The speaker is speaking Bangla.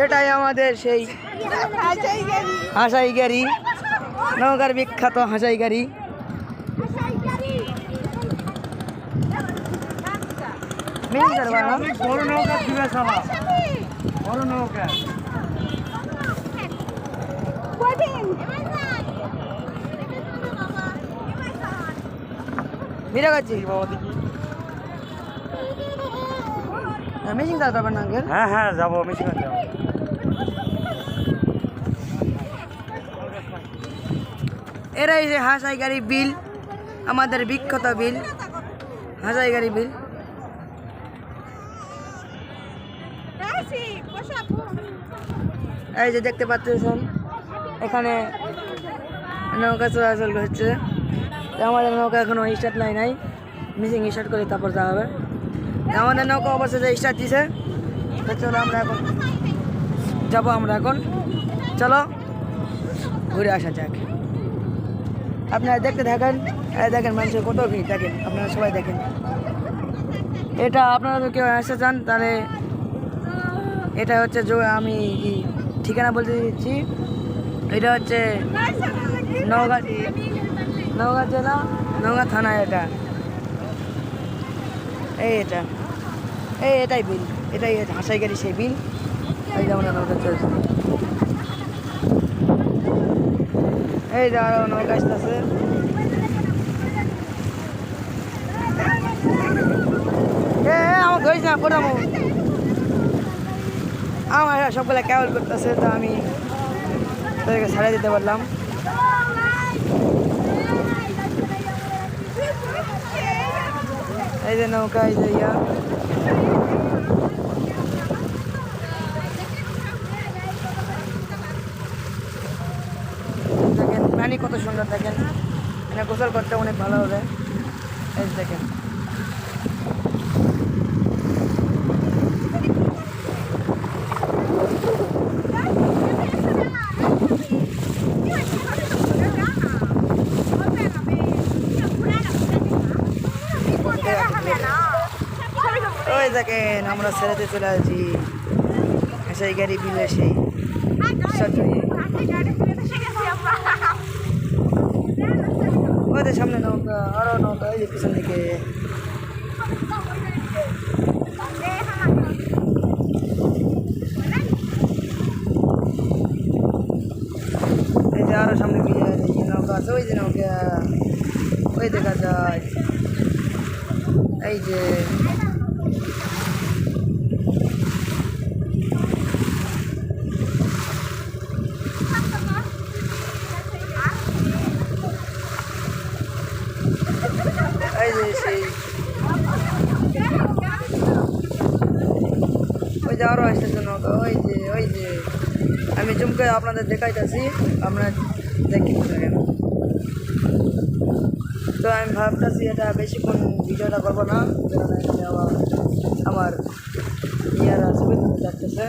এটাই আমাদের সেই হাসাই গাড়ি, নওগাঁর বিখ্যাত হাসাই গাড়ি। বড় নৌকা দিবে সালা, বড় নৌকা ভিডিও করছি মেশিন যাতে পারেন আঙ্কেল। হ্যাঁ হ্যাঁ যাবো মিশিং যাবো। এরাই যে হাসাই গাড়ি বিল, আমাদের বিখ্যাত বিল, হাসাই গাড়ি বিল। এই যে দেখতে পাচ্ছেন এখানে নৌকা চলাচল হচ্ছে। আমাদের নৌকা এখনো স্টার্ট নাই, মিশিং স্টার্ট করে তারপর যাওয়া হবে। আমাদের নৌকা অবশ্যই স্টার্ট দিছে, তো চলো আমরা এখন যাবো। আমরা এখন চলো ঘুরে আসা যাক। আপনারা দেখতে থাকেন, দেখেন মানুষের কত ভিড়, দেখেন আপনারা সবাই দেখেন। এটা আপনারা তো কেউ আসতে চান তাহলে এটা হচ্ছে আমি ঠিকানা বলতে দিচ্ছি। এটা হচ্ছে নওগাঁ জেলা, নওগাঁ থানা। এটা এটাই বিল, এটাই হাসাই গাড়ি সেই বিল। এই যে আমরা নৌকা চলছে, এই যে আরো নৌকা আসতেছে। আমার ধরিস না, পড়াম আমার সবগুলা কেবল করতেছে, তো আমি তাদেরকে ছাড়া দিতে পারলাম। এই যে নৌকা, এই যে দেখেন পানি কত সুন্দর, দেখেন মানে গোসল করতে অনেক ভালো হবে। এই যে দেখেন ওই দেখেন আমরা ছেড়েতে চলে আসছি হাসাই গাড়ি বিলে সেই ওদের সামনে নৌকা, আরো নৌকা, এই যে পিছন দিকে। এই যে আরো সামনে নৌকা আছে, ওই যে নৌকা ওই দেখা যায়। এই যে সেই ওই যে আরো আসতেছে নৌকা, ওই যে আমি জুম করে আপনাদের দেখাইতেছি, আপনারা দেখি থাকেন। তো আমি ভাবতেছি এটা বেশিক্ষণ ভিডিওটা করবো না, আমার ইয়ারা ছবি তুলতে যাচ্ছে।